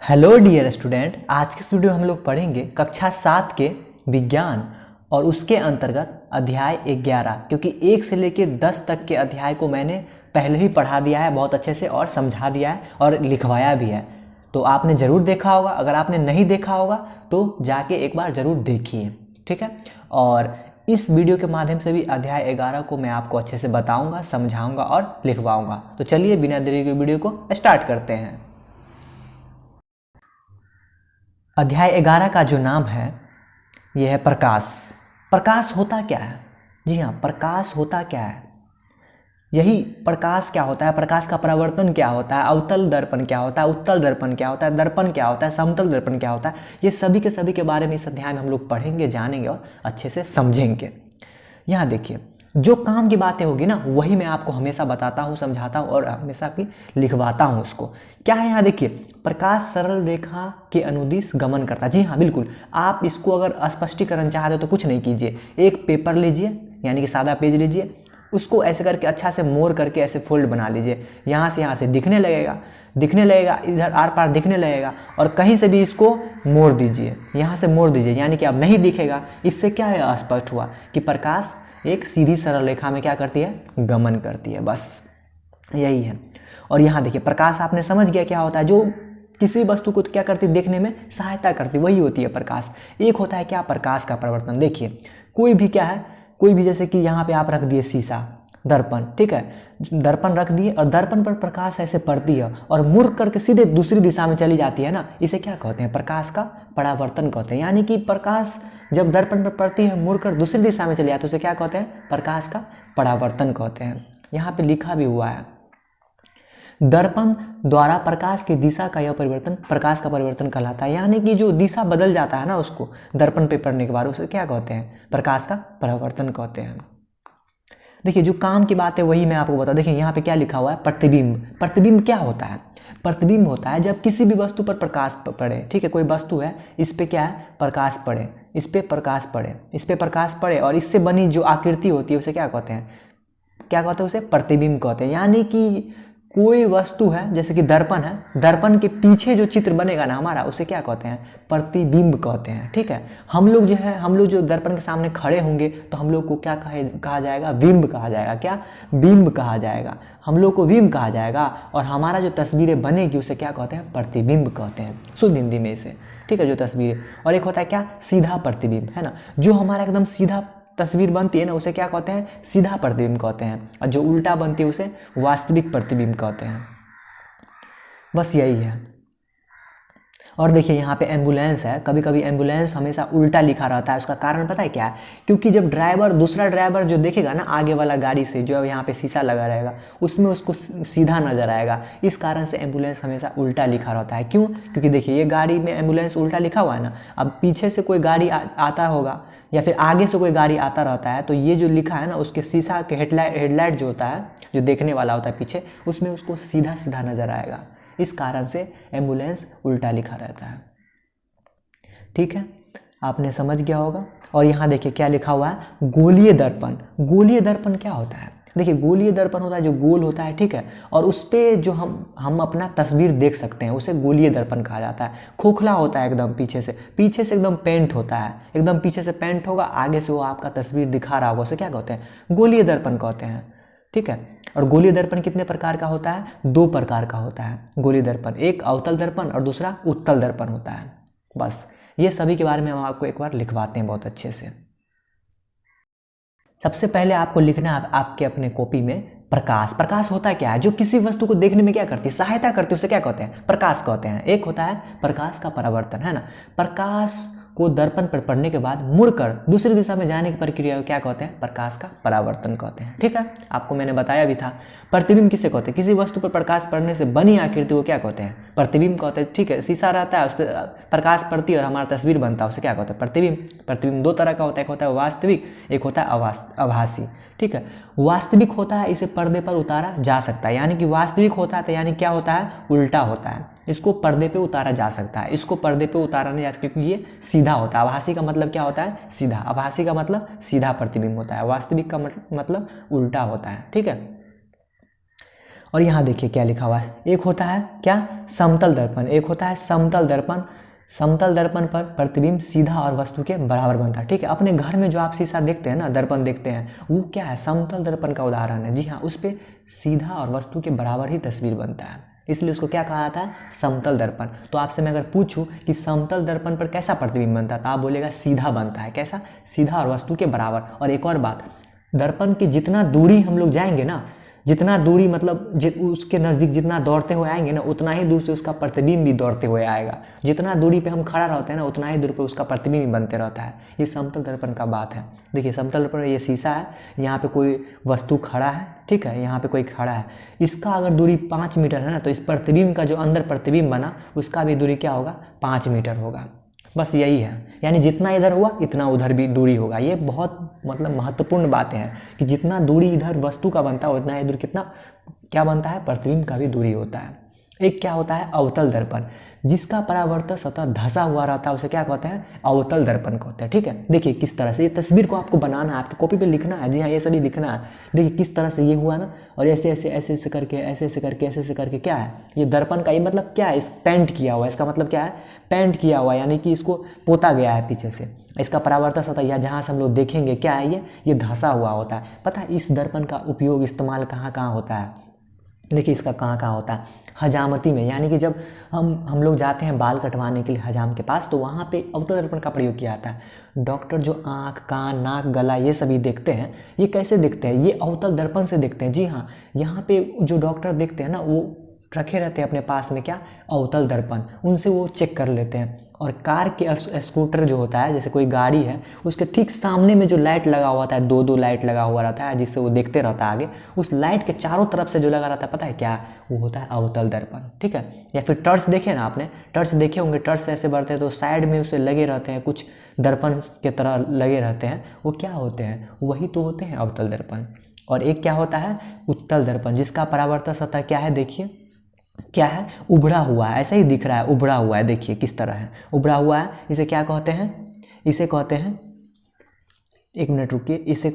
Hello dear student, आज के इस वीडियो में हम लोग पढ़ेंगे कक्षा 7 के विज्ञान और उसके अंतर्गत अध्याय 11। क्योंकि 1 से लेकर 10 तक के अध्याय को मैंने पहले ही पढ़ा दिया है बहुत अच्छे से और समझा दिया है और लिखवाया भी है, तो आपने ज़रूर देखा होगा। अगर आपने नहीं देखा होगा तो जाके एक बार ज़रूर देखिए, ठीक है। और इस वीडियो के माध्यम से भी अध्याय 11 को मैं आपको अच्छे से बताऊँगा, समझाऊँगा और लिखवाऊँगा। तो चलिए बिना देरी के वीडियो को स्टार्ट करते हैं। अध्याय 11 का जो नाम है यह है प्रकाश। प्रकाश होता क्या है? जी हाँ, प्रकाश होता क्या है? यही प्रकाश क्या होता है, प्रकाश का परावर्तन क्या होता है, अवतल दर्पण क्या होता है, उत्तल दर्पण क्या होता है, दर्पण क्या होता है, समतल दर्पण क्या होता है, ये सभी के बारे में इस अध्याय में हम लोग पढ़ेंगे, जानेंगे और अच्छे से समझेंगे। यहाँ देखिए, जो काम की बातें होगी ना वही मैं आपको हमेशा बताता हूँ, समझाता हूँ और हमेशा भी लिखवाता हूँ उसको। क्या है यहाँ देखिए, प्रकाश सरल रेखा के अनुदिश गमन करता है। जी हाँ बिल्कुल, आप इसको अगर स्पष्टीकरण चाहते हो तो कुछ नहीं कीजिए, एक पेपर लीजिए यानी कि सादा पेज लीजिए, उसको ऐसे करके अच्छा से मोड़ करके ऐसे फोल्ड बना लीजिए। यहाँ से दिखने लगेगा, इधर आर पार दिखने लगेगा और कहीं से भी इसको मोड़ दीजिए, यहाँ से मोड़ दीजिए, यानी कि अब नहीं दिखेगा। इससे क्या है, स्पष्ट हुआ कि प्रकाश एक सीधी सरल रेखा में क्या करती है, गमन करती है, बस यही है। और यहाँ देखिए, प्रकाश आपने समझ गया क्या होता है, जो किसी वस्तु को क्या करती, देखने में सहायता करती, वही होती है प्रकाश। एक होता है क्या, प्रकाश का परिवर्तन। देखिए कोई भी क्या है, कोई भी जैसे कि यहाँ पे आप रख दिए शीशा, दर्पण, ठीक है, दर्पण रख दिए और दर्पण पर प्रकाश ऐसे पड़ती है और मुड़ करके सीधे दूसरी दिशा में चली जाती है ना, इसे क्या कहते हैं, प्रकाश का परावर्तन कहते हैं। यानी कि प्रकाश जब दर्पण पर पड़ती है मुड़कर दूसरी दिशा में चली जाती है, उसे क्या कहते हैं, प्रकाश का परावर्तन कहते हैं। यहाँ पे लिखा भी हुआ है, दर्पण द्वारा प्रकाश की दिशा का यह परिवर्तन प्रकाश का परिवर्तन कहलाता है। यानी कि जो दिशा बदल जाता है ना, उसको दर्पण पे पड़ने के बाद उसे क्या कहते हैं, प्रकाश का परावर्तन कहते हैं। देखिए जो काम की बात है वही मैं आपको बता। देखिए यहाँ पे क्या लिखा हुआ है, प्रतिबिंब। प्रतिबिंब क्या होता है, प्रतिबिंब होता है जब किसी भी वस्तु पर प्रकाश पड़े, ठीक है, कोई वस्तु है, इस पे क्या है, प्रकाश पड़े, इस पे प्रकाश पड़े, इस पे प्रकाश पड़े और इससे बनी जो आकृति होती है उसे क्या कहते हैं, क्या कहते हैं, उसे प्रतिबिंब कहते हैं। यानी कि कोई वस्तु है, जैसे कि दर्पण है, दर्पण के पीछे जो चित्र बनेगा ना हमारा, उसे क्या कहते हैं, प्रतिबिंब कहते हैं, ठीक है। हम लोग जो दर्पण के सामने खड़े होंगे तो हम लोग को क्या कहा जाएगा, बिंब कहा जाएगा। क्या, बिंब कहा जाएगा, हम लोग को बिंब कहा जाएगा। और हमारा जो तस्वीरें बनेगी उसे क्या कहते हैं, प्रतिबिंब कहते हैं, शुद्ध हिंदी में इसे, ठीक है, जो तस्वीरें। और एक होता है क्या, सीधा प्रतिबिंब, है ना, जो हमारा एकदम सीधा तस्वीर बनती है ना उसे क्या कहते हैं, सीधा प्रतिबिंब कहते हैं। और जो उल्टा बनती है उसे वास्तविक प्रतिबिंब कहते हैं, बस यही है। और देखिए यहाँ पे एम्बुलेंस है, कभी कभी एम्बुलेंस हमेशा उल्टा लिखा रहता है, उसका कारण पता है क्या है, क्योंकि जब दूसरा ड्राइवर जो देखेगा ना आगे वाला गाड़ी से, जो यहाँ पे शीशा लगा रहेगा, उसमें उसको सीधा नजर आएगा। इस कारण से एम्बुलेंस हमेशा उल्टा लिखा रहता है। क्यों, क्योंकि देखिए ये गाड़ी में एम्बुलेंस उल्टा लिखा हुआ है ना, अब पीछे से कोई गाड़ी आता होगा या फिर आगे से कोई गाड़ी आता रहता है, तो ये जो लिखा है ना उसके शीशा के हेडलाइट जो होता है, जो देखने वाला होता है पीछे, उसमें उसको सीधा सीधा नजर आएगा। इस कारण से एम्बुलेंस उल्टा लिखा रहता है, ठीक है, आपने समझ गया होगा। और यहाँ देखिए क्या लिखा हुआ है, गोलीय दर्पण। गोलीय दर्पण क्या होता है, देखिए गोलीय दर्पण होता है जो गोल होता है, ठीक है, और उस पर जो हम अपना तस्वीर देख सकते हैं उसे गोलीय दर्पण कहा जाता है। खोखला होता है एकदम, पीछे से एकदम पेंट होता है, एकदम पीछे से पेंट होगा, आगे से वो आपका तस्वीर दिखा रहा होगा, उसे क्या कहते हैं, गोलीय दर्पण कहते हैं, ठीक है। और गोलीय दर्पण कितने प्रकार का होता है, 2 प्रकार का होता है गोलीय दर्पण, एक अवतल दर्पण और दूसरा उत्तल दर्पण होता है। बस ये सभी के बारे में हम आपको एक बार लिखवाते हैं बहुत अच्छे से। सबसे पहले आपको लिखना है आपके अपने कॉपी में, प्रकाश। प्रकाश होता क्या है, जो किसी वस्तु को देखने में क्या करती है, सहायता करती है, उसे क्या कहते हैं, प्रकाश कहते हैं। एक होता है प्रकाश का परावर्तन, है ना, प्रकाश को दर्पण पर पड़ने के बाद मुड़कर दूसरी दिशा में जाने की प्रक्रिया को क्या कहते हैं, प्रकाश का परावर्तन कहते हैं, ठीक है। आपको मैंने बताया भी था। प्रतिबिंब किसे कहते हैं, किसी वस्तु पर प्रकाश पड़ने से बनी आकृति को क्या कहते हैं, प्रतिबिंब कहते हैं, ठीक है। शीशा रहता है, उस पर प्रकाश पड़ती है और हमारा तस्वीर बनता है, उसे क्या कहते हैं, प्रतिबिंब। प्रतिबिंब 2 तरह का होता है, एक होता है वास्तविक, एक होता है आभासी, ठीक है। वास्तविक होता है, इसे पर्दे पर उतारा जा सकता है, यानी कि वास्तविक होता है तो यानी क्या होता है, उल्टा होता है, इसको पर्दे पे उतारा जा सकता है, इसको पर्दे पे उतारा नहीं जा सकता क्योंकि ये सीधा होता है। आभासी का मतलब क्या होता है, सीधा। आभासी का मतलब सीधा प्रतिबिंब होता है, वास्तविक का मतलब उल्टा होता है, ठीक है। और यहाँ देखिए क्या लिखा हुआ है, एक होता है क्या समतल दर्पण, एक होता है समतल दर्पण। समतल दर्पण पर प्रतिबिंब सीधा और वस्तु के बराबर बनता है। ठीक है, अपने घर में जो आप शीशा देखते हैं ना, दर्पण देखते हैं, वो क्या है, समतल दर्पण का उदाहरण है। जी हाँ, उस पर सीधा और वस्तु के बराबर ही तस्वीर बनता है, इसलिए उसको क्या कहा जाता है, समतल दर्पण। तो आपसे मैं अगर पूछूं कि समतल दर्पण पर कैसा प्रतिबिंब बनता है, तो आप बोलेगा सीधा बनता है। कैसा, सीधा और वस्तु के बराबर। और एक और बात, दर्पण की जितना दूरी हम लोग जाएंगे ना, जितना दूरी मतलब उसके नज़दीक जितना दौड़ते हुए आएंगे ना, उतना ही दूर से उसका प्रतिबिंब भी दौड़ते हुए आएगा। जितना दूरी पे हम खड़ा रहते हैं ना, उतना ही दूर पे उसका प्रतिबिंब भी बनते रहता है। ये समतल दर्पण का बात है। देखिए समतल दर्पण, ये शीशा है, यहाँ पे कोई वस्तु खड़ा है, ठीक है, यहाँ पे कोई खड़ा है, इसका अगर दूरी 5 मीटर है ना, तो इस प्रतिबिंब का जो अंदर प्रतिबिंब बना उसका भी दूरी क्या होगा, 5 मीटर होगा। बस यही है, यानी जितना इधर हुआ इतना उधर भी दूरी होगा। ये बहुत मतलब महत्वपूर्ण बातें हैं कि जितना दूरी इधर वस्तु का बनता है उतना इधर कितना क्या बनता है, प्रतिबिंब का भी दूरी होता है। एक क्या होता है, अवतल दर्पण, जिसका परावर्तन सतह धंसा हुआ रहता है, उसे क्या कहते हैं, अवतल दर्पण कहते हैं। ठीक है, देखिए किस तरह से ये तस्वीर को आपको बनाना है, आपकी कॉपी पे लिखना है। जी हाँ, ये सभी लिखना है। देखिए किस तरह से ये हुआ ना, और ऐसे ऐसे ऐसे ऐसे करके ऐसे ऐसे करके ऐसे ऐसे करके क्या है, ये दर्पण का ये मतलब क्या है, इस पेंट किया हुआ है, इसका मतलब क्या है, पेंट किया हुआ है, यानी कि इसको पोता गया है पीछे से। इसका परावर्तन सतह या जहाँ से हम लोग देखेंगे क्या है, ये धंसा हुआ होता है। पता है इस दर्पण का उपयोग इस्तेमाल कहाँ कहाँ होता है, देखिए इसका कहाँ कहाँ होता है, हजामती में, यानी कि जब हम लोग जाते हैं बाल कटवाने के लिए हजाम के पास, तो वहाँ पे अवतल दर्पण का प्रयोग किया जाता है। डॉक्टर जो आँख, कान, नाक, गला ये सभी देखते हैं, ये कैसे देखते हैं, ये अवतल दर्पण से देखते हैं। जी हाँ, यहाँ पे जो डॉक्टर देखते हैं ना, वो रखे रहते हैं अपने पास में क्या, अवतल दर्पण, उनसे वो चेक कर लेते हैं। और कार के स्कूटर जो होता है, जैसे कोई गाड़ी है, उसके ठीक सामने में जो लाइट लगा हुआ था, दो दो लाइट लगा हुआ रहता है, जिससे वो देखते रहता है आगे, उस लाइट के चारों तरफ से जो लगा रहता है, पता है क्या, वो होता है अवतल दर्पण। ठीक है, या फिर टर्च देखे ना आपने, टर्च देखे होंगे, टर्च से ऐसे बढ़ते हैं तो साइड में उसे लगे रहते हैं, कुछ दर्पण के तरह लगे रहते हैं, वो क्या होते हैं, वही तो होते हैं अवतल दर्पण। और एक क्या होता है, उत्तल दर्पण, जिसका परावर्तन सतह क्या है, देखिए क्या है, उभरा हुआ है, ऐसा ही दिख रहा है, उभरा हुआ है, देखिए किस तरह है, उभरा हुआ है। इसे क्या कहते हैं, इसे कहते हैं, एक मिनट रुकिए, इसे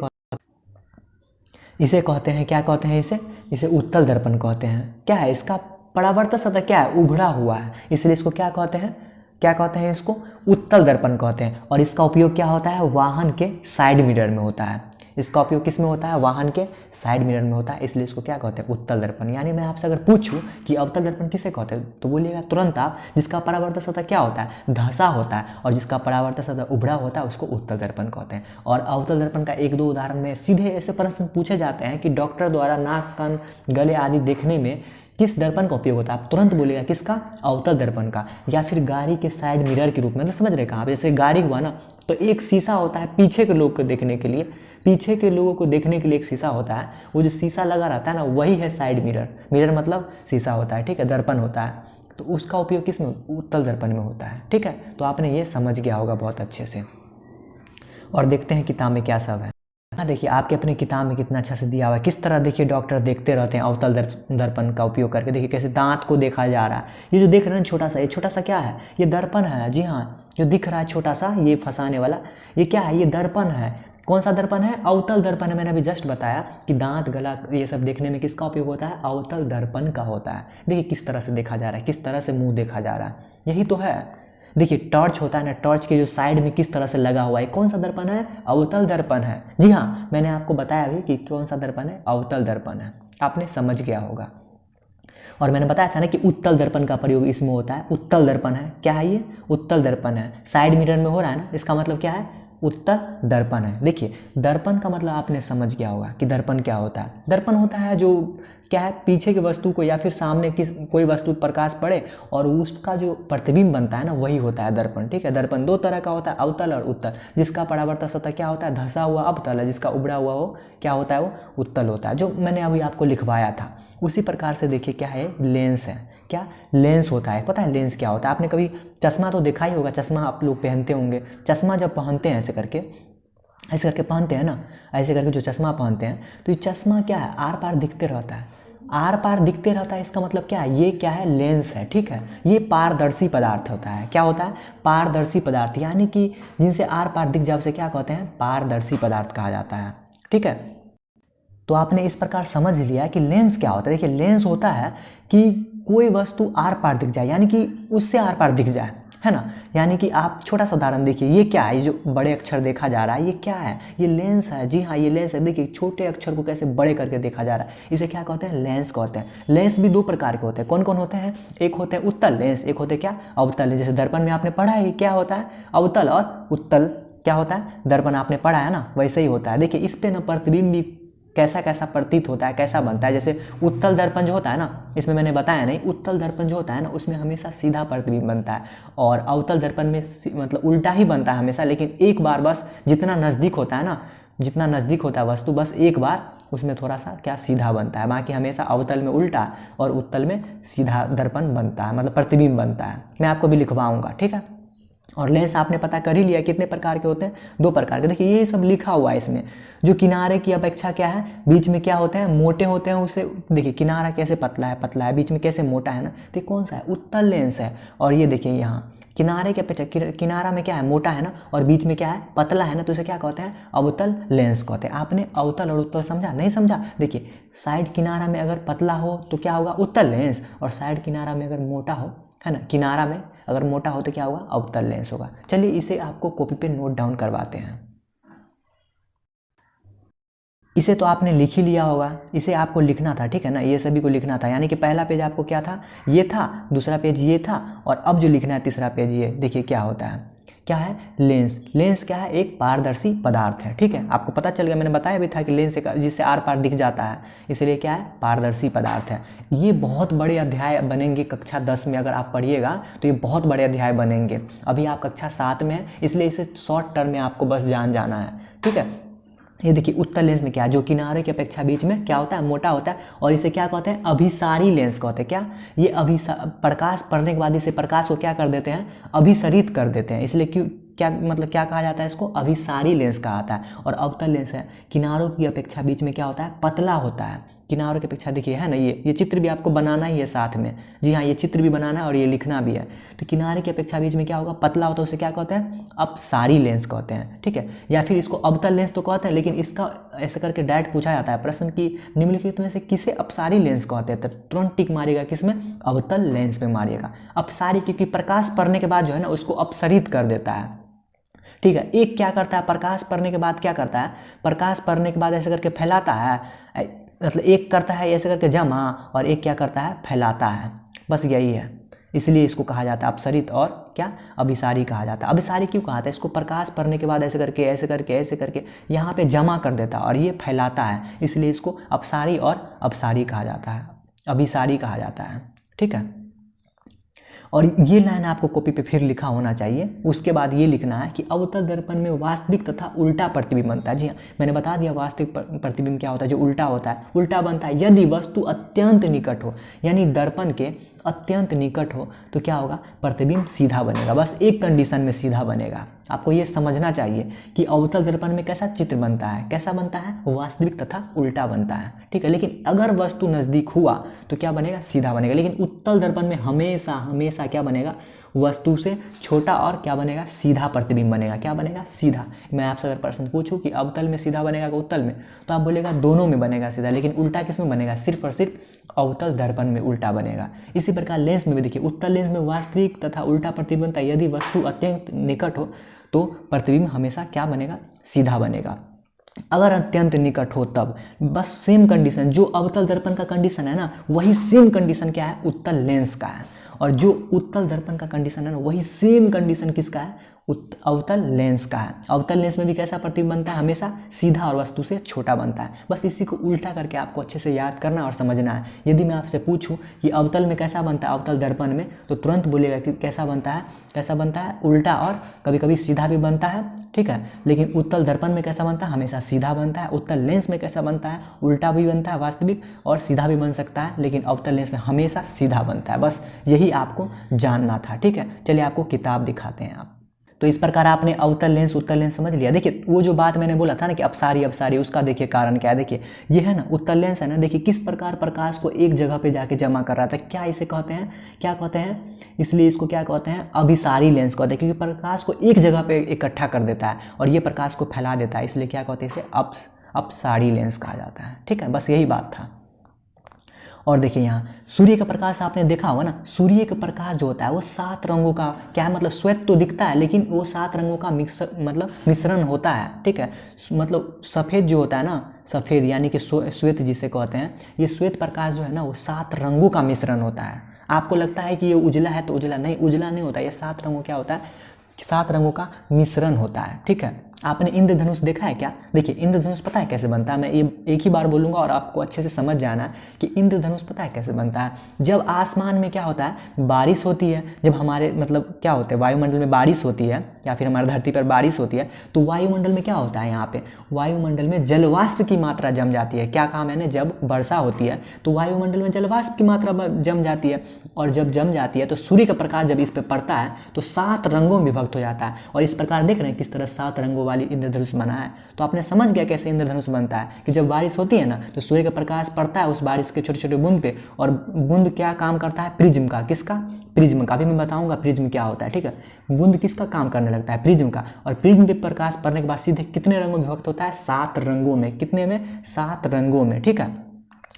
कहते हैं क्या कहते हैं, इसे उत्तल दर्पण कहते हैं। क्या है, इसका परावर्तन सतह क्या है, उभरा हुआ है, इसलिए इसको क्या कहते हैं, क्या कहते हैं, इसको उत्तल दर्पण कहते हैं। और इसका उपयोग क्या होता है, वाहन के साइड मिरर में होता है। इसका उपयोग किस में होता है, वाहन के साइड मिरर में होता है, इसलिए इसको क्या कहते हैं, उत्तल दर्पण। यानी मैं आपसे अगर पूछूं कि अवतल दर्पण किसे कहते हैं, तो बोलिएगा तुरंत आप, जिसका परावर्तन सतह क्या होता है, धंसा होता है, और जिसका परावर्तन सतह उभरा होता है, उसको उत्तल दर्पण कहते हैं। और अवतल दर्पण का एक दो उदाहरण में सीधे ऐसे प्रश्न पूछे जाते हैं कि डॉक्टर द्वारा नाक, कान, गले आदि देखने में किस दर्पण का उपयोग होता है, आप तुरंत बोलेगा किसका, अवतल दर्पण का। या फिर गाड़ी के साइड मिरर के रूप में, मतलब समझ रहे कहाँ, जैसे गाड़ी हुआ ना, तो एक शीशा होता है पीछे के लोग को देखने के लिए, पीछे के लोगों को देखने के लिए एक शीशा होता है, वो जो शीशा लगा रहता है ना, वही है साइड मिरर। मिरर मतलब शीशा होता है, ठीक है, दर्पण होता है, तो उसका उपयोग किस में, उत्तल दर्पण में होता है। ठीक है, तो आपने ये समझ गया होगा बहुत अच्छे से। और देखते हैं किताब में क्या सब है। हाँ देखिए, आपके अपने किताब में कितना अच्छा से दिया हुआ है, किस तरह देखिए डॉक्टर देखते रहते हैं अवतल दर्पण का उपयोग करके। देखिए कैसे दांत को देखा जा रहा है, ये जो देख रहे हैं छोटा सा, ये छोटा सा क्या है, ये दर्पण है। जी हाँ, जो दिख रहा है छोटा सा, ये फंसाने वाला, ये क्या है, ये दर्पण है। कौन सा दर्पण है, अवतल दर्पण है। मैंने अभी जस्ट बताया कि दांत, गला ये सब देखने में किसका उपयोग होता है, अवतल दर्पण का होता है। देखिए किस तरह से देखा जा रहा है, किस तरह से मुंह देखा जा रहा है, यही तो है। देखिए टॉर्च होता है ना, टॉर्च के जो साइड में किस तरह से लगा हुआ है, कौन सा दर्पण है, अवतल दर्पण है। जी हाँ, मैंने आपको बताया अभी कि कौन सा दर्पण है, अवतल दर्पण है, आपने समझ गया होगा। और मैंने बताया था ना कि उत्तल दर्पण का प्रयोग इसमें होता है, उत्तल दर्पण है, क्या है ये, उत्तल दर्पण है, साइड मिरर में हो रहा है ना, इसका मतलब क्या है, उत्तल दर्पण है। देखिए दर्पण का मतलब आपने समझ गया होगा कि दर्पण क्या होता है। दर्पण होता है जो क्या है, पीछे की वस्तु को या फिर सामने कोई वस्तु प्रकाश पड़े और उसका जो प्रतिबिंब बनता है ना, वही होता है दर्पण। ठीक है, दर्पण दो तरह का होता है, अवतल और उत्तल। जिसका परावर्तन सतह क्या होता है, धंसा हुआ अवतल है, जिसका उभरा हुआ हो क्या होता है, वो उत्तल होता है, जो मैंने अभी आपको लिखवाया था। उसी प्रकार से देखिए क्या है, लेंस है, क्या लेंस होता है। पता है लेंस क्या होता है, आपने कभी चश्मा तो देखा ही होगा, चश्मा आप लोग पहनते होंगे। चश्मा जब पहनते हैं ऐसे करके पहनते हैं ना, ऐसे करके जो चश्मा पहनते हैं, तो ये चश्मा क्या है, आर पार दिखते रहता है, आर पार दिखते रहता है। इसका मतलब क्या है, ये क्या है, लेंस है। ठीक है, ये पारदर्शी पदार्थ होता है। क्या होता है, पारदर्शी पदार्थ, यानी कि जिनसे आर पार दिख जाए उसे क्या कहते हैं, पारदर्शी पदार्थ कहा जाता है। ठीक है, तो आपने इस प्रकार समझ लिया कि लेंस क्या होता है। देखिए लेंस होता है कि कोई वस्तु आर पार दिख जाए, यानी कि उससे आर पार दिख जाए, है ना। यानी कि आप छोटा सा उदाहरण देखिए, ये क्या है, ये जो बड़े अक्षर देखा जा रहा है ये क्या है, ये लेंस है। जी हाँ, ये लेंस है। देखिए छोटे अक्षर को कैसे बड़े करके देखा जा रहा है, इसे क्या कहते हैं, लेंस कहते हैं। लेंस भी दो प्रकार के होते हैं। कौन कौन होते हैं, एक होते हैं उत्तल लेंस, एक होते हैं क्या, अवतल लेंस। जैसे दर्पण में आपने पढ़ा है क्या होता है, अवतल और उत्तल क्या होता है, दर्पण आपने पढ़ा है ना, वैसे ही होता है। देखिए इस पे ना प्रतिबिंब भी कैसा कैसा प्रतीत होता है, कैसा बनता है। जैसे उत्तल दर्पण जो होता है ना, इसमें मैंने बताया नहीं, उत्तल दर्पण जो होता है ना उसमें हमेशा सीधा प्रतिबिंब बनता है, और अवतल दर्पण में मतलब उल्टा ही बनता है हमेशा। लेकिन एक बार बस जितना नज़दीक होता है ना, जितना नज़दीक होता है वस्तु, बस एक बार उसमें थोड़ा सा क्या सीधा बनता है, बाकी हमेशा अवतल में उल्टा और उत्तल में सीधा दर्पण बनता है, मतलब प्रतिबिंब बनता है। मैं आपको भी लिखवाऊंगा, ठीक है। और लेंस आपने पता कर ही लिया कितने प्रकार के होते हैं, दो प्रकार के। देखिए ये सब लिखा हुआ है इसमें, जो किनारे की अपेक्षा क्या है, बीच में क्या होते हैं, मोटे होते हैं। उसे देखिए किनारा कैसे पतला है, बीच में कैसे मोटा है ना, तो कौन सा है, उत्तल लेंस है। और ये देखिए यहाँ किनारे के अपेक्षा किनारा में क्या है, मोटा है ना, और बीच में क्या है, पतला है ना, तो इसे क्या कहते हैं, अवतल लेंस कहते हैं। आपने अवतल और उत्तल समझा, नहीं समझा। देखिए साइड किनारा में अगर पतला हो तो क्या होगा, उत्तल लेंस, और साइड किनारा में अगर मोटा हो, है ना, किनारा में अगर मोटा हो तो क्या होगा, अवतल लेंस होगा। चलिए इसे आपको कॉपी पे नोट डाउन करवाते हैं। इसे तो आपने लिख ही लिया होगा, इसे आपको लिखना था, ठीक है ना, ये सभी को लिखना था। यानी कि पहला पेज आपको क्या था, ये था, दूसरा पेज ये था, और अब जो लिखना है तीसरा पेज ये। देखिए क्या होता है, क्या है, लेंस। लेंस क्या है, एक पारदर्शी पदार्थ है, ठीक है। आपको पता चल गया, मैंने बताया भी था कि लेंस जिससे आर पार दिख जाता है, इसलिए क्या है, पारदर्शी पदार्थ है। ये बहुत बड़े अध्याय बनेंगे कक्षा 10 में, अगर आप पढ़िएगा तो ये बहुत बड़े अध्याय बनेंगे। अभी आप कक्षा 7 में है, इसलिए इसे शॉर्ट टर्म में आपको बस जाना है, ठीक है। ये देखिए उत्तल लेंस में क्या है, जो किनारे की अपेक्षा बीच में क्या होता है, मोटा होता है, और इसे क्या कहते हैं, अभिसारी लेंस कहते हैं। क्या, ये प्रकाश पड़ने के बाद इसे प्रकाश को क्या कर देते हैं, अभिसरित कर देते हैं, इसलिए क्यों, क्या मतलब क्या कहा जाता है इसको, अभिसारी लेंस कहा जाता है। और अवतल लेंस है, किनारों की अपेक्षा बीच में क्या होता है, पतला होता है, किनारों की अपेक्षा। देखिए है ना, ये चित्र भी आपको बनाना ही है साथ में, जी हाँ, ये चित्र भी बनाना है और ये लिखना भी है। तो किनारे की अपेक्षा बीच में क्या होगा, पतला होता है, उसे क्या कहते हैं, अपसारी लेंस कहते हैं, ठीक है। या फिर इसको अवतल लेंस तो कहते हैं, लेकिन इसका ऐसे करके डायरेक्ट पूछा जाता है प्रश्न की, निम्नलिखित में से किसे अपसारी लेंस कहते हैं, तो तुरंत टिक मारिएगा, किसमें, अवतल लेंस में मारिएगा। अपसारी क्योंकि प्रकाश पड़ने के बाद जो है ना उसको अपसरित कर देता है, ठीक है। एक क्या करता है, प्रकाश पड़ने के बाद क्या करता है, प्रकाश पड़ने के बाद ऐसे करके फैलाता है, मतलब एक करता है ऐसे करके जमा, और एक क्या करता है, फैलाता है, बस यही है। इसलिए इसको कहा जाता है अपसरित और क्या, अभिसारी कहा जाता है। अभिसारी क्यों कहा जाता है, इसको प्रकाश पड़ने के बाद ऐसे करके ऐसे करके ऐसे करके यहाँ पे जमा कर देता है और ये फैलाता है, इसलिए इसको अपसारी और अपसारी कहा जाता है, अभिसारी कहा जाता है, ठीक है। और ये लाइन आपको कॉपी पे फिर लिखा होना चाहिए। उसके बाद ये लिखना है कि अवतल दर्पण में वास्तविक तथा उल्टा प्रतिबिंब बनता है। जी हाँ, मैंने बता दिया वास्तविक प्रतिबिंब क्या होता है, जो उल्टा होता है, उल्टा बनता है यदि वस्तु अत्यंत निकट हो, यानी दर्पण के अत्यंत निकट हो तो क्या होगा, प्रतिबिंब सीधा बनेगा। बस एक कंडीशन में सीधा बनेगा। आपको ये समझना चाहिए कि अवतल दर्पण में कैसा चित्र बनता है, कैसा बनता है, वास्तविक तथा उल्टा बनता है, ठीक है। लेकिन अगर वस्तु नज़दीक हुआ तो क्या बनेगा, सीधा बनेगा। लेकिन उत्तल दर्पण में हमेशा हमेशा क्या बनेगा, वस्तु से छोटा और क्या बनेगा, सीधा प्रतिबिंब बनेगा। क्या बनेगा, सीधा। मैं आपसे अगर प्रश्न पूछूं कि अवतल में सीधा बनेगा कि उत्तल में, तो आप बोलेगा दोनों में बनेगा सीधा, लेकिन उल्टा किस में बनेगा, सिर्फ और सिर्फ अवतल दर्पण में उल्टा बनेगा। इसी प्रकार लेंस में भी देखिए, उत्तल लेंस में वास्तविक तथा उल्टा प्रतिबिंब बनता है यदि वस्तु अत्यंत निकट हो तो प्रतिबिंब हमेशा क्या बनेगा, सीधा बनेगा। अगर अत्यंत निकट हो तब, बस सेम कंडीशन जो अवतल दर्पण का कंडीशन है ना, वही सेम कंडीशन क्या है, उत्तल लेंस का है। और जो उत्तल दर्पण का कंडीशन है ना, वही सेम कंडीशन किसका है, अवतल लेंस का है। अवतल लेंस में भी कैसा प्रतिबिंब बनता है, हमेशा सीधा और वस्तु से छोटा बनता है। बस इसी को उल्टा करके आपको अच्छे से याद करना और समझना है। यदि मैं आपसे पूछूं कि अवतल में कैसा बनता है, अवतल दर्पण में, तो तुरंत बोलेगा कि कैसा बनता है, कैसा बनता है, उल्टा और कभी कभी सीधा भी बनता है, ठीक है। लेकिन उत्तल दर्पण में कैसा बनता है, हमेशा सीधा बनता है। उत्तल लेंस में कैसा बनता है, उल्टा भी बनता है वास्तविक, और सीधा भी बन सकता है, लेकिन अवतल लेंस में हमेशा सीधा बनता है। बस यही आपको जानना था, ठीक है। चलिए आपको किताब दिखाते हैं आप। तो इस प्रकार आपने अवतल लेंस उत्तल लेंस समझ लिया। देखिए वो जो बात मैंने बोला था ना कि अपसारी अपसारी, उसका देखिए कारण क्या है। देखिए ये है ना उत्तल लेंस है ना, देखिए किस प्रकार प्रकाश को एक जगह पे जाके जमा कर रहा था। क्या इसे कहते हैं, क्या कहते हैं, इसलिए इसको क्या कहते हैं, अभिसारी लेंस कहते हैं, क्योंकि प्रकाश को एक जगह पे इकट्ठा कर देता है और ये प्रकाश को फैला देता है, इसलिए क्या कहते हैं, इसे अपसारी लेंस कहा जाता है। ठीक है, बस यही बात था। और देखिए यहाँ सूर्य का प्रकाश आपने देखा होगा ना, सूर्य का प्रकाश जो होता है वो 7 रंगों का, क्या है मतलब श्वेत तो दिखता है लेकिन वो 7 रंगों का मिश्रण होता है। ठीक है, मतलब सफ़ेद जो होता है ना, सफ़ेद यानी कि श्वेत जिसे कहते हैं, ये श्वेत प्रकाश जो है ना वो 7 रंगों का मिश्रण होता है। आपको लगता है कि ये उजला है तो उजला नहीं, उजला नहीं होता, ये 7 रंगों क्या होता है, 7 रंगों का मिश्रण होता है। ठीक है, आपने इंद्रधनुष देखा है क्या? देखिए इंद्रधनुष पता है कैसे बनता है, मैं ये एक ही बार बोलूँगा और आपको अच्छे से समझ जाना है कि इंद्रधनुष पता है कैसे बनता है। जब आसमान में क्या होता है, बारिश होती है, जब हमारे मतलब क्या होता है, वायुमंडल में बारिश होती है या फिर हमारी धरती पर बारिश होती है, तो वायुमंडल में क्या होता है, यहाँ पे वायुमंडल में जलवाष्प की मात्रा जम जाती है। क्या कहा मैंने, जब वर्षा होती है तो वायुमंडल में जलवाष्प की मात्रा जम जाती है, और जब जम जाती है तो सूर्य का प्रकाश जब इस पर पड़ता है तो 7 रंगों में विभक्त हो जाता है। और इस प्रकार देख रहे हैं किस तरह 7 रंगों वाली इंद्रधनुष बना है। तो आपने समझ गया कैसे इंद्रधनुष बनता है, कि जब बारिश होती है ना तो सूर्य का प्रकाश पड़ता है उस बारिश के छोटे छोटे बूंद पे, और बूंद क्या काम करता है, प्रिज्म का। किसका, प्रिज्म का। अभी मैं बताऊंगा प्रिज्म क्या होता है। ठीक है, बूंद किसका काम करने लगता है, प्रिज्म का। और प्रिज्म पे प्रकाश पड़ने के बाद सीधे कितने रंगों में विभक्त होता है, 7 रंगों में। कितने में, 7 रंगों में। ठीक है,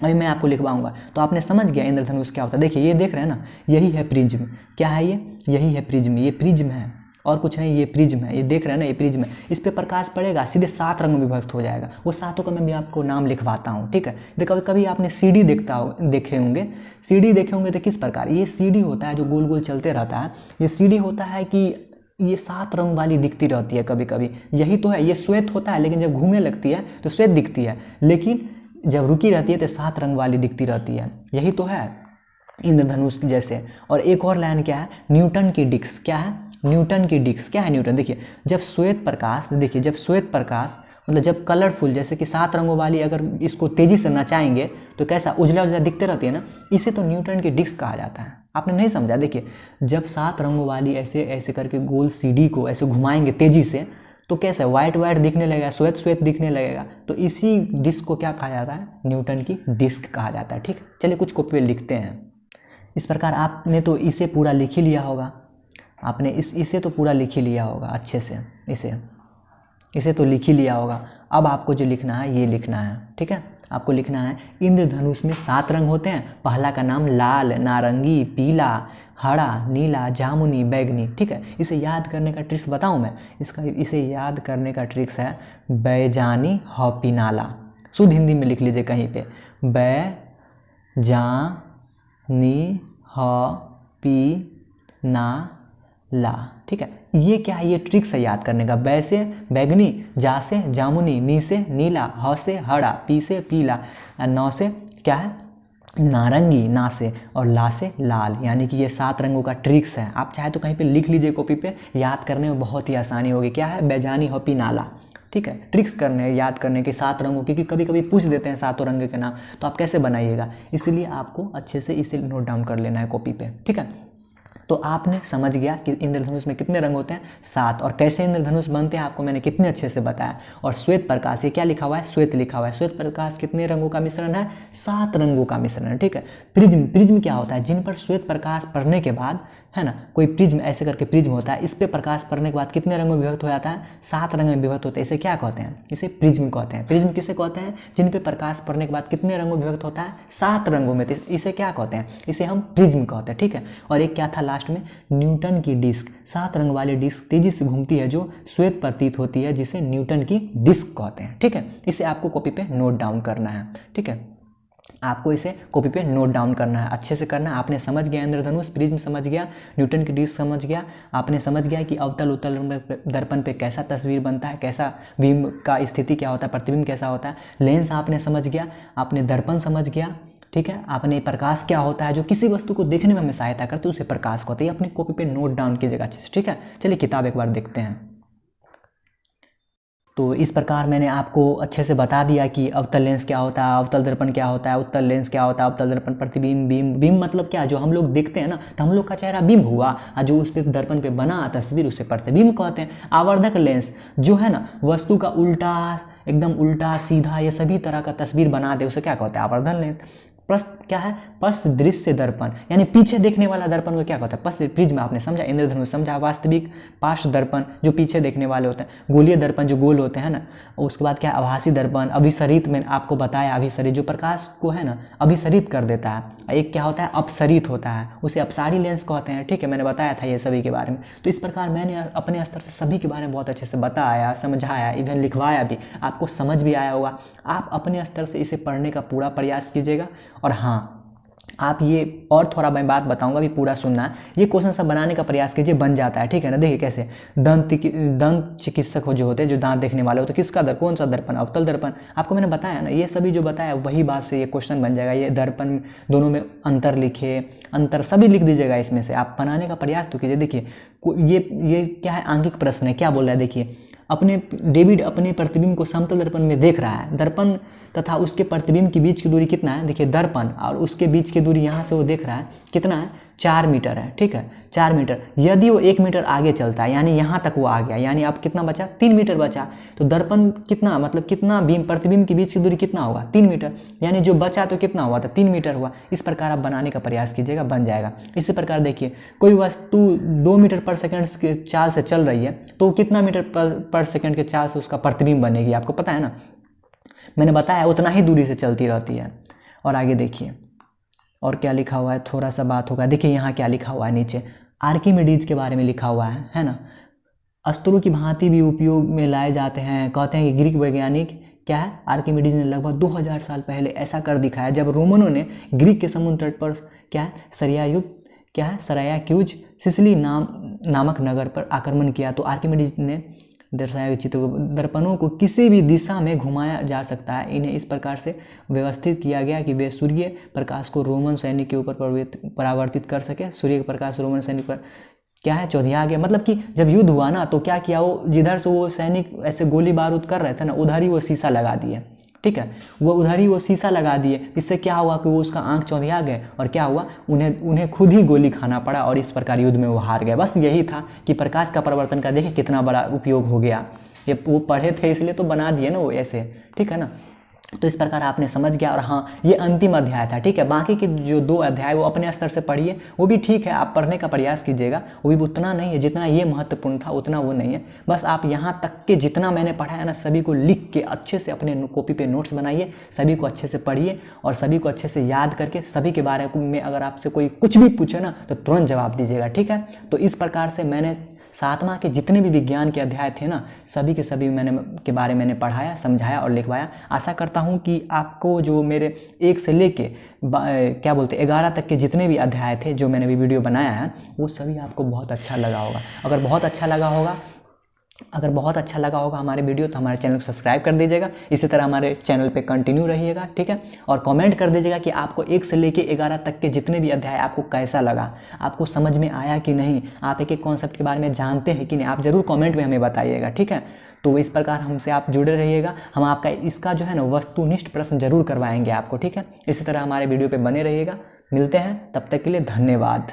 अभी मैं आपको लिखवाऊंगा तो आपने समझ गया इंद्रधनुष क्या होता है। देखिए ये देख रहे हैं ना, यही है प्रिज्म। क्या है ये, यही है प्रिज्म, ये प्रिज्म है और कुछ नहीं, ये प्रिज्म है। ये देख रहे हैं ना, ये प्रिज्म है। इस पे प्रकाश पड़ेगा सीधे 7 रंगों में विभक्त हो जाएगा। वो 7 का मैं भी आपको नाम लिखवाता हूँ। ठीक है, देखो कभी आपने सीडी देखे होंगे, सीडी देखे होंगे तो किस प्रकार, ये सीडी होता है जो गोल गोल चलते रहता है। ये सीडी होता है कि ये 7 रंग वाली दिखती रहती है कभी कभी, यही तो है। ये श्वेत होता है लेकिन जब घूमने लगती है तो श्वेत दिखती है, लेकिन जब रुकी रहती है तो 7 रंग वाली दिखती रहती है। यही तो है इंद्रधनुष जैसे। और एक और लाइन क्या है, न्यूटन की डिस्क। क्या है, न्यूटन की डिस्क। क्या है न्यूटन, देखिए जब श्वेत प्रकाश, देखिए जब श्वेत प्रकाश मतलब जब कलरफुल, जैसे कि 7 रंगों वाली अगर इसको तेजी से नचाएंगे तो कैसा उजला उजला दिखते रहती है ना, इसे तो न्यूटन की डिस्क कहा जाता है। आपने नहीं समझा, देखिए जब 7 रंगों वाली ऐसे ऐसे करके गोल सीडी को ऐसे घुमाएंगे तेजी से तो कैसा वाइट वाइट दिखने लगेगा, श्वेत श्वेत दिखने लगेगा। तो इसी डिस्क को क्या कहा जाता है, न्यूटन की डिस्क कहा जाता है। ठीक, चलिए कुछ कॉपी पे लिखते हैं। इस प्रकार आपने तो इसे पूरा लिख ही लिया होगा, आपने इसे तो पूरा लिख ही लिया होगा अच्छे से, इसे तो लिख ही लिया होगा। अब आपको जो लिखना है ये लिखना है। ठीक है, आपको लिखना है इंद्रधनुष में 7 रंग होते हैं। पहला का नाम लाल, नारंगी, पीला, हरा, नीला, जामुनी, बैगनी। ठीक है, इसे याद करने का ट्रिक्स बताऊं मैं, इसे याद करने का ट्रिक्स है बैजानी हॉपिनाला। शुद्ध हिंदी में लिख लीजिए कहीं पे, बैजानी हॉपिनाला। ठीक है, ये क्या है, ये ट्रिक्स है याद करने का। बै से बैगनी, जा से जामुनी, नी से नीला, ह से हरा, पी से पीला, नौ से क्या है नारंगी, ना से, और ला से लाल। यानी कि ये 7 रंगों का ट्रिक्स है। आप चाहे तो कहीं पे लिख लीजिए कॉपी पे, याद करने में बहुत ही आसानी होगी। क्या है, बैजानी हॉपिनाला। ठीक है, ट्रिक्स करने याद करने के 7 रंगों, क्योंकि कभी कभी पूछ देते हैं 7 रंग के नाम, तो आप कैसे बनाइएगा, इसलिए आपको अच्छे से इसे नोट डाउन कर लेना है कॉपी पे। ठीक है, तो आपने समझ गया कि इंद्रधनुष में कितने रंग होते हैं, 7, और कैसे इंद्रधनुष बनते हैं आपको मैंने कितने अच्छे से बताया। और श्वेत प्रकाश, ये क्या लिखा हुआ है, श्वेत लिखा हुआ है। श्वेत प्रकाश कितने रंगों का मिश्रण है, 7 रंगों का मिश्रण है। ठीक है, प्रिज्म, प्रिज्म क्या होता है, जिन पर श्वेत प्रकाश पड़ने के बाद, है ना, कोई प्रिज्म ऐसे करके प्रिज्म होता है, इस पे प्रकाश पड़ने के बाद कितने रंगों में विभक्त हो जाता है, 7 रंग में विभक्त होता है। इसे क्या कहते हैं, इसे प्रिज्म कहते हैं। प्रिज्म किसे कहते हैं, जिन पे प्रकाश पड़ने के बाद कितने रंगों में विभक्त होता है, 7 रंगों में, इसे क्या कहते हैं, इसे हम प्रिज्म कहते हैं। ठीक है, और एक क्या था लास्ट में, न्यूटन की डिस्क। 7 रंग वाली डिस्क तेजी से घूमती है जो श्वेत प्रतीत होती है, जिसे न्यूटन की डिस्क कहते हैं। ठीक है, इसे आपको कॉपी पे नोट डाउन करना है। ठीक है, आपको इसे कॉपी पे नोट डाउन करना है, अच्छे से करना है। आपने समझ गया इंद्रधनुष, प्रिज्म समझ गया, न्यूटन की डिस्क समझ गया, आपने समझ गया कि अवतल उत्तल दर्पण पे कैसा तस्वीर बनता है, कैसा बिंब का स्थिति क्या होता है, प्रतिबिंब कैसा होता है, लेंस आपने समझ गया, आपने दर्पण समझ गया। ठीक है, आपने प्रकाश क्या होता है जो किसी वस्तु को देखने में हमें सहायता करते हैं, उसे प्रकाश कहते हैं। अपनी कॉपी पे नोट डाउन कीजिएगा अच्छे से। ठीक है, चलिए किताब एक बार देखते हैं। तो इस प्रकार मैंने आपको अच्छे से बता दिया कि अवतल लेंस क्या होता है, अवतल दर्पण क्या होता है, उत्तल लेंस क्या होता है, अवतल दर्पण, प्रतिबिंब, बिंब। बिंब मतलब क्या, जो हम लोग देखते हैं ना, तो हम लोग का चेहरा बिंब हुआ, और जो उस पर दर्पण पे बना तस्वीर उसे प्रतिबिंब कहते हैं। आवर्धक लेंस जो है ना, वस्तु का उल्टा, एकदम उल्टा सीधा, ये सभी तरह का तस्वीर बना दे, उसे क्या कहते हैं, आवर्धन लेंस। प्रश्न क्या है? पश्च दृश्य दर्पण, यानी पीछे देखने वाला दर्पण को क्या कहता है? पश्च प्रिज्म आपने समझा, इंद्रधनुष समझा, वास्तविक पार्श्व दर्पण जो पीछे देखने वाले होते हैं, गोलीय दर्पण जो गोल होते हैं ना, उसके बाद क्या आभासी दर्पण, अभिसरित मैंने आपको बताया, अभिसरित जो प्रकाश को है ना अभिसरित कर देता है। एक क्या होता है? अपसरित होता है, उसे अपसारी लेंस कहते हैं। ठीक है, मैंने बताया था ये सभी के बारे में। तो इस प्रकार मैंने अपने स्तर से सभी के बारे में बहुत अच्छे से बताया, समझाया, इवन लिखवाया भी, आपको समझ भी आया होगा। आप अपने स्तर से इसे पढ़ने का पूरा प्रयास कीजिएगा। और हाँ, आप ये और थोड़ा मैं बात बताऊंगा, भी पूरा सुनना है। ये क्वेश्चन सब बनाने का प्रयास कीजिए, बन जाता है। ठीक है ना? देखिए कैसे दंत चिकित्सक हो जो होते हैं, जो दांत देखने वाले होते हैं, किसका कौन सा दर्पण? अवतल दर्पण। आपको मैंने बताया ना, ये सभी जो बताया वही बात से ये क्वेश्चन बन जाएगा। ये दर्पण दोनों में अंतर लिखे, अंतर सभी लिख दीजिएगा इसमें से। आप बनाने का प्रयास तो कीजिए। देखिए ये क्या है? आंगिक प्रश्न है। क्या बोल रहा है? देखिए, डेविड अपने प्रतिबिंब को समतल दर्पण में देख रहा है। दर्पण तथा उसके प्रतिबिंब के बीच की दूरी कितना है? देखिए, दर्पण और उसके बीच की दूरी यहाँ से वो देख रहा है कितना है? 4 मीटर है। ठीक है, 4 मीटर। यदि वो 1 मीटर आगे चलता है, यानी यहाँ तक वो आ गया, यानी अब कितना बचा? 3 मीटर बचा। तो दर्पण कितना, मतलब कितना प्रतिबिंब के बीच की दूरी कितना होगा? 3 मीटर। यानी जो बचा तो कितना हुआ था? 3 मीटर हुआ। इस प्रकार आप बनाने का प्रयास कीजिएगा, बन जाएगा। इसी प्रकार देखिए, कोई वस्तु 2 मीटर पर सेकंड के चाल से चल रही है, तो कितना मीटर पर सेकंड के चाल से उसका प्रतिबिंब बनेगी? आपको पता है ना, मैंने बताया उतना ही दूरी से चलती रहती है। और आगे देखिए और क्या लिखा हुआ है, थोड़ा सा बात होगा। देखिए यहाँ क्या लिखा हुआ है नीचे, आर्किमिडीज के बारे में लिखा हुआ है ना। अस्त्रों की भांति भी उपयोग में लाए जाते हैं। कहते हैं कि ग्रीक वैज्ञानिक क्या है? आर्किमिडीज ने लगभग 2000 साल पहले ऐसा कर दिखाया, जब रोमनों ने ग्रीक के समुद्र तट पर क्या है सरायाक्यूज सिसिली नामक नगर पर आक्रमण किया। तो आर्किमिडीज ने दर्शाए चित्र को, दर्पणों को किसी भी दिशा में घुमाया जा सकता है। इन्हें इस प्रकार से व्यवस्थित किया गया कि वे सूर्य प्रकाश को रोमन सैनिक के ऊपर परावर्तित कर सके। सूर्य का प्रकाश रोमन सैनिक पर क्या है? चौधिया गया। मतलब कि जब युद्ध हुआ ना, तो क्या किया, वो जिधर से वो सैनिक ऐसे गोली बारूद कर रहे थे ना, उधर ही वो शीशा लगा दिए। ठीक है, वो उधर ही वो शीशा लगा दिए। इससे क्या हुआ कि वो उसका आंख चौंधिया गए, और क्या हुआ, उन्हें खुद ही गोली खाना पड़ा, और इस प्रकार युद्ध में वो हार गए। बस यही था कि प्रकाश का परिवर्तन का देखिए कितना बड़ा उपयोग हो गया। ये वो पढ़े थे इसलिए तो बना दिए ना वो ऐसे। ठीक है ना? तो इस प्रकार आपने समझ गया। और हाँ, ये अंतिम अध्याय था। ठीक है, बाकी के जो 2 अध्याय वो अपने स्तर से पढ़िए, वो भी ठीक है, आप पढ़ने का प्रयास कीजिएगा। वो भी उतना नहीं है जितना ये महत्वपूर्ण था, उतना वो नहीं है। बस आप यहाँ तक के जितना मैंने पढ़ाया ना, सभी को लिख के अच्छे से अपने कॉपी पे नोट्स बनाइए, सभी को अच्छे से पढ़िए, और सभी को अच्छे से याद करके सभी के बारे में अगर आपसे कोई कुछ भी पूछे ना, तो तुरंत जवाब दीजिएगा। ठीक है, तो इस प्रकार से मैंने 7वां के जितने भी विज्ञान के अध्याय थे ना, सभी के सभी के बारे में पढ़ाया, समझाया और लिखवाया। आशा करता हूँ कि आपको जो मेरे 1 से लेके 11 तक के जितने भी अध्याय थे, जो मैंने भी वीडियो बनाया है, वो सभी आपको बहुत अच्छा लगा होगा। अगर बहुत अच्छा लगा होगा हमारे वीडियो, तो हमारे चैनल को सब्सक्राइब कर दीजिएगा। इसी तरह हमारे चैनल पे कंटिन्यू रहिएगा। ठीक है, और कमेंट कर दीजिएगा कि आपको 1 से लेके 11 तक के जितने भी अध्याय आपको कैसा लगा, आपको समझ में आया कि नहीं, आप एक कॉन्सेप्ट के बारे में जानते हैं कि नहीं, आप ज़रूर कमेंट में हमें बताइएगा। ठीक है, तो इस प्रकार हमसे आप जुड़े रहिएगा। हम आपका इसका जो है ना वस्तुनिष्ठ प्रश्न जरूर करवाएंगे आपको। ठीक है, इसी तरह हमारे वीडियो पर बने रहिएगा। मिलते हैं, तब तक के लिए धन्यवाद।